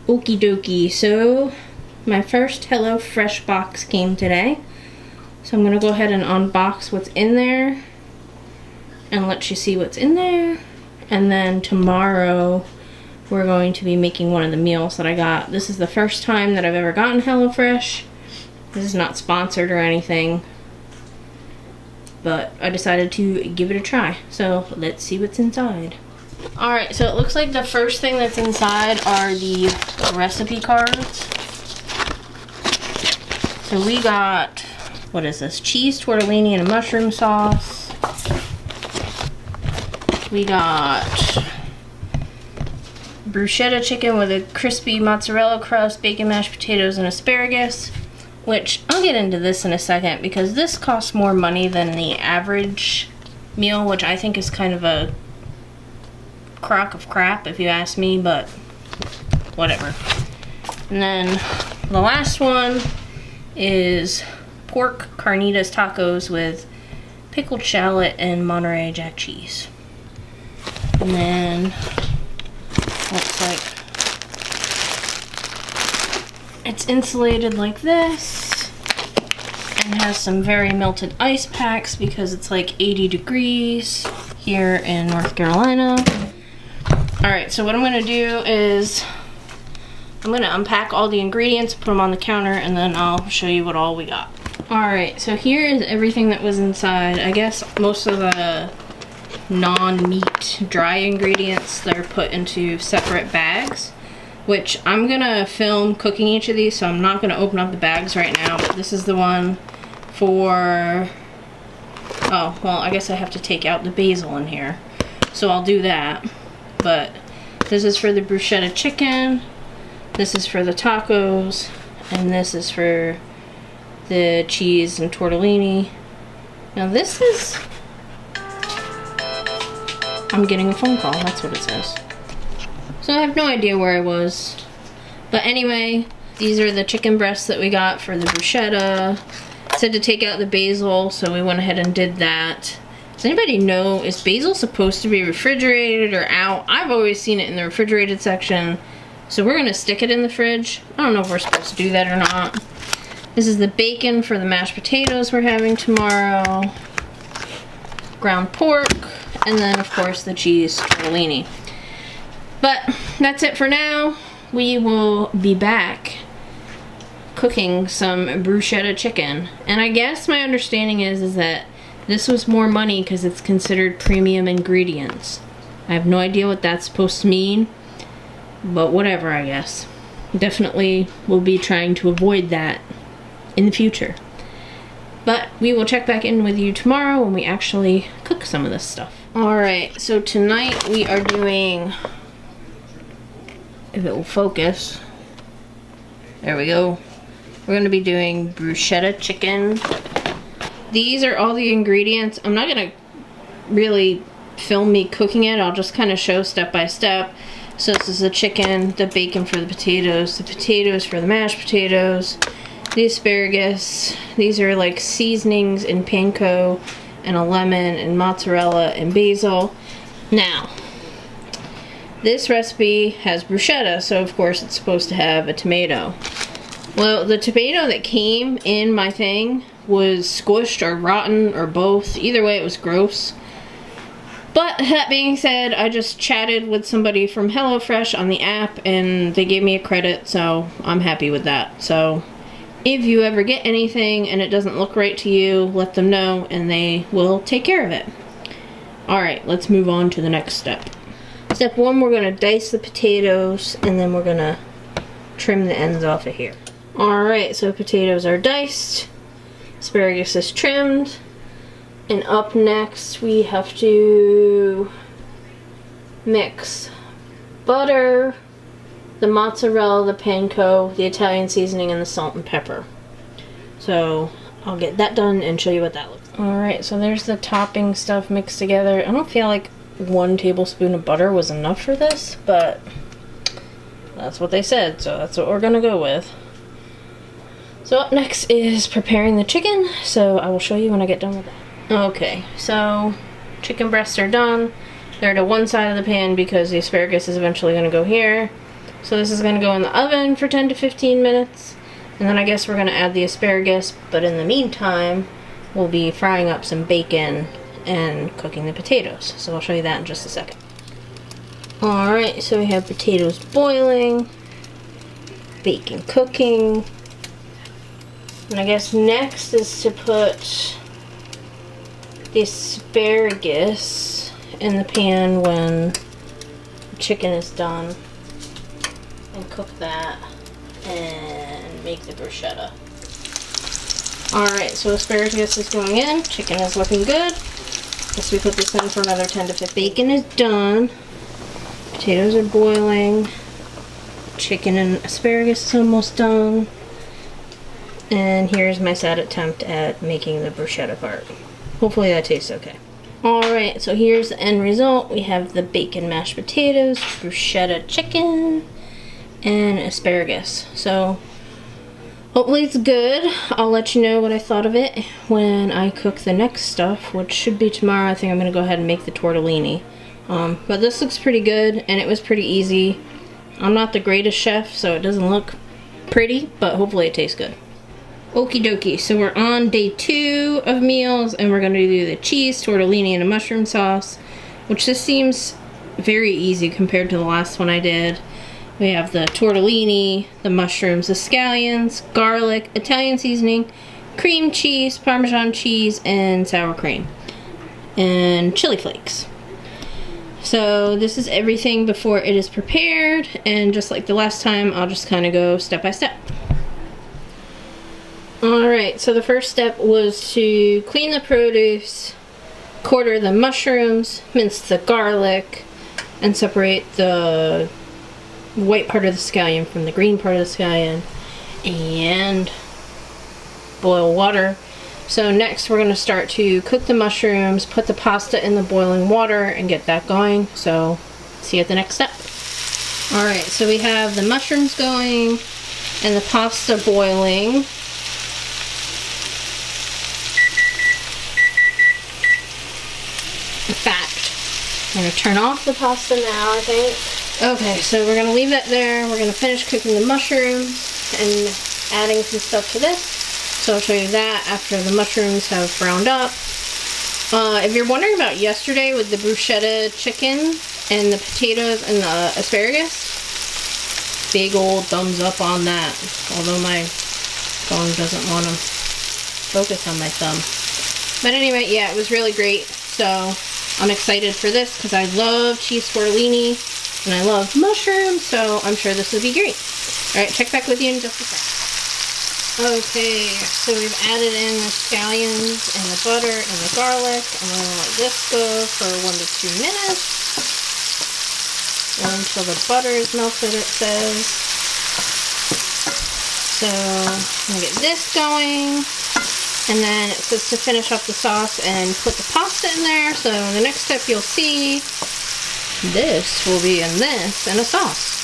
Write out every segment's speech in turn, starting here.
Okie dokie, so my first HelloFresh box came today. So I'm gonna go ahead and unbox what's in there and let you see what's in there. And then tomorrow we're going to be making one of the meals that I got. This is the first time that I've ever gotten HelloFresh. This is not sponsored or anything, but I decided to give it a try. So let's see what's inside. Alright, so it looks like the first thing that's inside are the recipe cards. So we got, what is this? Cheese, tortellini, and a mushroom sauce. We got bruschetta chicken with a crispy mozzarella crust, bacon, mashed potatoes, and asparagus. Which, I'll get into this in a second because this costs more money than the average meal, which I think is kind of a crock of crap if you ask me, but whatever. And then the last one is pork carnitas tacos with pickled shallot and Monterey Jack cheese. And then looks like it's insulated like this and has some very melted ice packs because it's like 80 degrees here in North Carolina. Alright, so what I'm going to do is I'm going to unpack all the ingredients, put them on the counter, and then I'll show you what all we got. Alright, so here is everything that was inside. I guess most of the non-meat dry ingredients, they're put into separate bags, which I'm going to film cooking each of these, so I'm not going to open up the bags right now, but this is the one for, oh, well, I guess I have to take out the basil in here, so I'll do that. But this is for the bruschetta chicken, this is for the tacos, and this is for the cheese and tortellini. Now this is, I'm getting a phone call, that's what it says. So I have no idea where I was. But anyway, these are the chicken breasts that we got for the bruschetta. It said to take out the basil, so we went ahead and did that. Does anybody know, is basil supposed to be refrigerated or out? I've always seen it in the refrigerated section. So we're gonna stick it in the fridge. I don't know if we're supposed to do that or not. This is the bacon for the mashed potatoes we're having tomorrow. Ground pork, and then of course the cheese tortellini. But that's it for now. We will be back cooking some bruschetta chicken. And I guess my understanding is that this was more money because it's considered premium ingredients. I have no idea what that's supposed to mean, but whatever, I guess. Definitely will be trying to avoid that in the future. But we will check back in with you tomorrow when we actually cook some of this stuff. Alright, so tonight we are doing, if it will focus, there we go. We're going to be doing bruschetta chicken. These are all the ingredients. I'm not going to really film me cooking it. I'll just kind of show step by step. So this is the chicken, the bacon for the potatoes for the mashed potatoes, the asparagus. These are like seasonings and panko and a lemon and mozzarella and basil. Now, this recipe has bruschetta, so of course it's supposed to have a tomato. Well, the tomato that came in my thing was squished or rotten or both. Either way, it was gross. But that being said, I just chatted with somebody from HelloFresh on the app and they gave me a credit, so I'm happy with that. So if you ever get anything and it doesn't look right to you, let them know and they will take care of it. Alright, let's move on to the next step. Step one, we're going to dice the potatoes and then we're going to trim the ends off of here. Alright, so potatoes are diced. Asparagus is trimmed, and up next we have to mix butter, the mozzarella, the panko, the Italian seasoning, and the salt and pepper. So I'll get that done and show you what that looks like. Alright, so there's the topping stuff mixed together. I don't feel like 1 tablespoon of butter was enough for this, but that's what they said, so that's what we're gonna go with. So up next is preparing the chicken, so I will show you when I get done with that. Okay, so chicken breasts are done. They're to one side of the pan because the asparagus is eventually going to go here. So this is gonna go in the oven for 10 to 15 minutes. And then I guess we're gonna add the asparagus, but in the meantime, we'll be frying up some bacon and cooking the potatoes. So I'll show you that in just a second. Alright, so we have potatoes boiling, bacon cooking, and I guess next is to put the asparagus in the pan when the chicken is done, and cook that and make the bruschetta. Alright, so asparagus is going in, chicken is looking good. Guess we put this in for another 10 to 15. Bacon is done, potatoes are boiling, chicken and asparagus is almost done, and here's my sad attempt at making the bruschetta part. Hopefully that tastes okay. Alright, so here's the end result. We have the bacon mashed potatoes, bruschetta chicken, and asparagus. So hopefully it's good. I'll let you know what I thought of it when I cook the next stuff, which should be tomorrow. I think I'm going to go ahead and make the tortellini. But this looks pretty good, and it was pretty easy. I'm not the greatest chef, so it doesn't look pretty, but hopefully it tastes good. Okie dokie, so we're on day 2 of meals, and we're going to do the cheese, tortellini, and a mushroom sauce, which this seems very easy compared to the last one I did. We have the tortellini, the mushrooms, the scallions, garlic, Italian seasoning, cream cheese, Parmesan cheese, and sour cream, and chili flakes. So this is everything before it is prepared, and just like the last time, I'll just kind of go step by step. Alright, so the first step was to clean the produce, quarter the mushrooms, mince the garlic, and separate the white part of the scallion from the green part of the scallion, and boil water. So next we're going to start to cook the mushrooms, put the pasta in the boiling water, and get that going. So see you at the next step. Alright, so we have the mushrooms going and the pasta boiling. In fact, I'm going to turn off the pasta now, I think. Okay, so we're going to leave that there. We're going to finish cooking the mushrooms and adding some stuff to this. So I'll show you that after the mushrooms have browned up. If you're wondering about yesterday with the bruschetta chicken and the potatoes and the asparagus, big old thumbs up on that. Although my phone doesn't want to focus on my thumb. But anyway, yeah, it was really great. So I'm excited for this because I love cheese tortellini and I love mushrooms, so I'm sure this will be great. Alright, check back with you in just a sec. Okay, so we've added in the scallions and the butter and the garlic. I'm going to let this go for 1 to 2 minutes. Or until the butter is melted, it says. So I'm going to get this going. And then it says to finish up the sauce and put the pasta in there. So the next step you'll see, this will be in this and a sauce.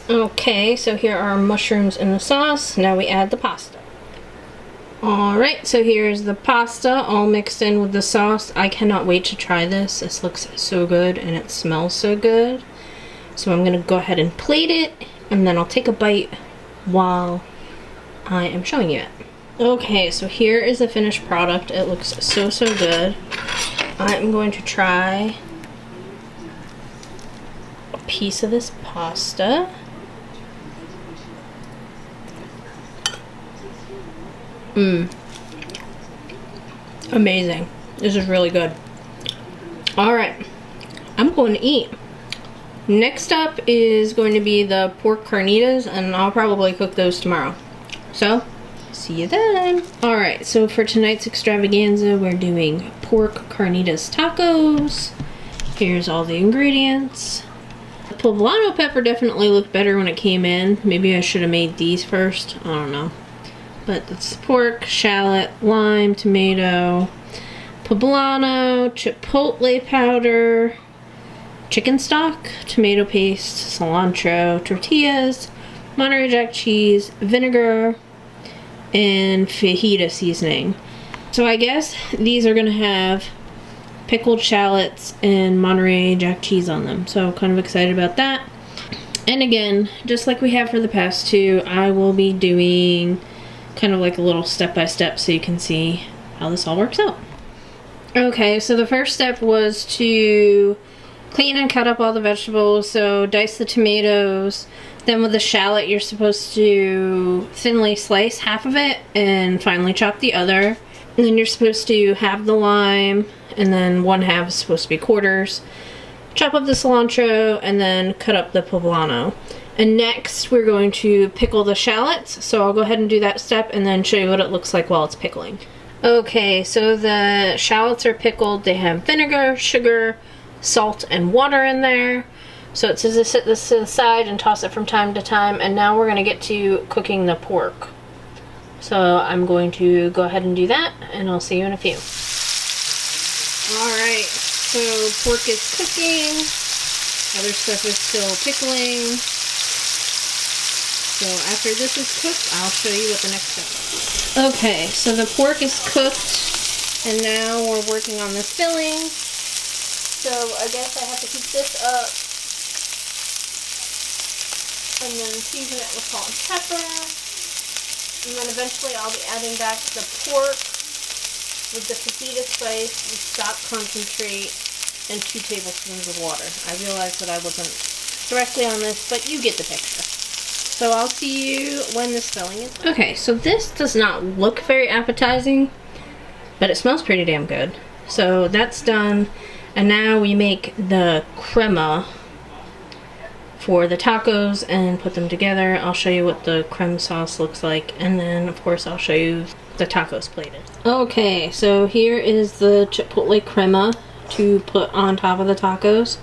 Okay, so here are our mushrooms in the sauce. Now we add the pasta. Alright, so here's the pasta all mixed in with the sauce. I cannot wait to try this. This looks so good and it smells so good. So I'm going to go ahead and plate it, and then I'll take a bite while I am showing you it. Okay, so here is the finished product. It looks so good. I'm going to try a piece of this pasta. Amazing. This is really good. Alright, I'm going to eat. Next up is going to be the pork carnitas, and I'll probably cook those tomorrow. So, see you then. Alright, so for tonight's extravaganza, we're doing pork carnitas tacos. Here's all the ingredients. The poblano pepper definitely looked better when it came in. Maybe I should have made these first. I don't know. But it's pork, shallot, lime, tomato, poblano, chipotle powder, chicken stock, tomato paste, cilantro, tortillas, Monterey Jack cheese, vinegar, and fajita seasoning. So I guess these are going to have pickled shallots and Monterey Jack cheese on them. So I'm kind of excited about that. And again, just like we have for the past two, I will be doing kind of like a little step-by-step so you can see how this all works out. Okay, so the first step was to clean and cut up all the vegetables. So dice the tomatoes. Then with the shallot, you're supposed to thinly slice half of it and finely chop the other. And then you're supposed to have the lime, and then one half is supposed to be quarters. Chop up the cilantro, and then cut up the poblano. And next, we're going to pickle the shallots. So I'll go ahead and do that step and then show you what it looks like while it's pickling. Okay, so the shallots are pickled. They have vinegar, sugar, salt, and water in there. So it says to set this to the side and toss it from time to time. And now we're going to get to cooking the pork. So I'm going to go ahead and do that, and I'll see you in a few. Alright, so pork is cooking. Other stuff is still pickling. So after this is cooked, I'll show you what the next step is. Okay, so the pork is cooked, and now we're working on the filling. So I guess I have to heat this up, and then season it with salt and pepper. And then eventually I'll be adding back the pork with the fajita spice, the stock concentrate, and 2 tablespoons of water. I realized that I wasn't directly on this, but you get the picture. So I'll see you when this filling is done. Okay, so this does not look very appetizing, but it smells pretty damn good. So that's done, and now we make the crema for the tacos and put them together. I'll show you what the creme sauce looks like, and then of course I'll show you the tacos plated. Okay, so here is the chipotle crema to put on top of the tacos.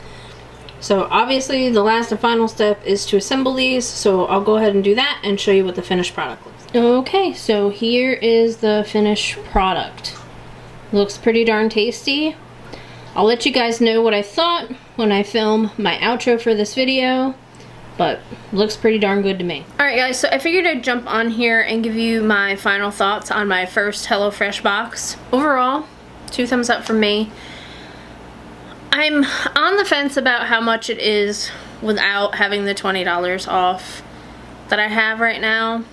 So obviously the last and final step is to assemble these, so I'll go ahead and do that and show you what the finished product looks like. Okay, so here is the finished product. Looks pretty darn tasty. I'll let you guys know what I thought when I film my outro for this video, but looks pretty darn good to me. Alright guys, so I figured I'd jump on here and give you my final thoughts on my first HelloFresh box. Overall, 2 thumbs up from me. I'm on the fence about how much it is without having the $20 off that I have right now.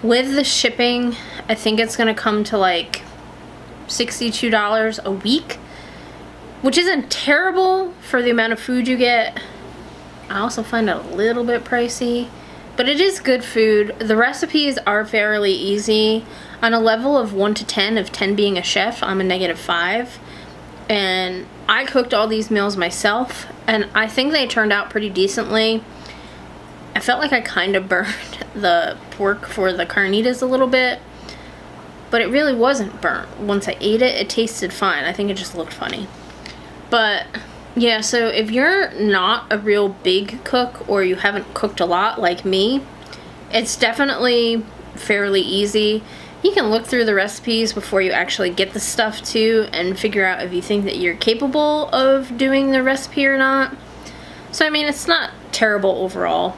With the shipping, I think it's gonna come to like $62 a week, which isn't terrible for the amount of food you get. I also find it a little bit pricey, but it is good food. The recipes are fairly easy. On a level of 1 to 10, of 10 being a chef, I'm a -5. And I cooked all these meals myself, and I think they turned out pretty decently. I felt like I kind of burned the pork for the carnitas a little bit, but it really wasn't burnt. Once I ate it, it tasted fine. I think it just looked funny. But yeah, so if you're not a real big cook, or you haven't cooked a lot like me, it's definitely fairly easy. You can look through the recipes before you actually get the stuff too, and figure out if you think that you're capable of doing the recipe or not. So I mean, it's not terrible overall.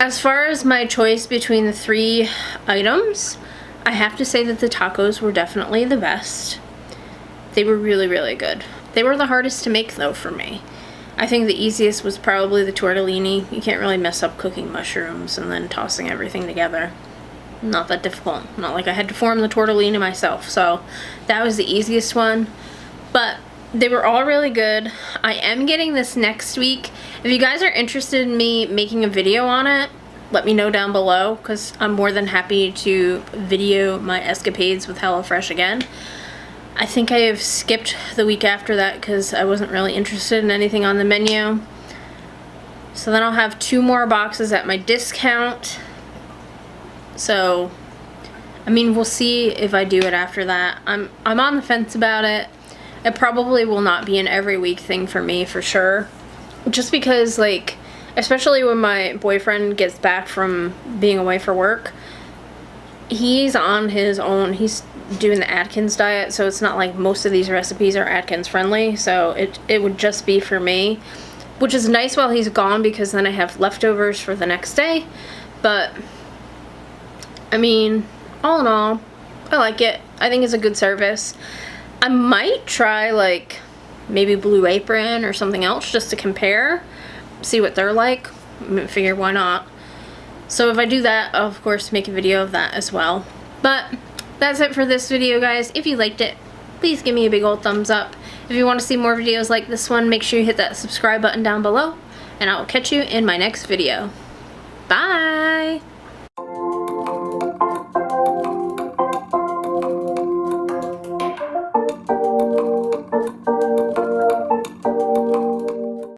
As far as my choice between the 3 items, I have to say that the tacos were definitely the best. They were really, really good. They were the hardest to make though for me. I think the easiest was probably the tortellini. You can't really mess up cooking mushrooms and then tossing everything together. Not that difficult. Not like I had to form the tortellini myself. So that was the easiest one. But they were all really good. I am getting this next week. If you guys are interested in me making a video on it, let me know down below, because I'm more than happy to video my escapades with HelloFresh again. I think I have skipped the week after that because I wasn't really interested in anything on the menu. So then I'll have 2 more boxes at my discount. So, I mean, we'll see if I do it after that. I'm on the fence about it. It probably will not be an every week thing for me, for sure. Just because, like, especially when my boyfriend gets back from being away for work, he's on his own. He's doing the Atkins diet, so it's not like most of these recipes are Atkins friendly. So it would just be for me, which is nice while he's gone, because then I have leftovers for the next day. But I mean, all in all, I like it. I think it's a good service. I might try like maybe Blue Apron or something else just to compare, see what they're like. I figure why not. So if I do that, I'll of course make a video of that as well. But that's it for this video, guys. If you liked it, please give me a big old thumbs up. If you want to see more videos like this one, make sure you hit that subscribe button down below, and I will catch you in my next video. Bye!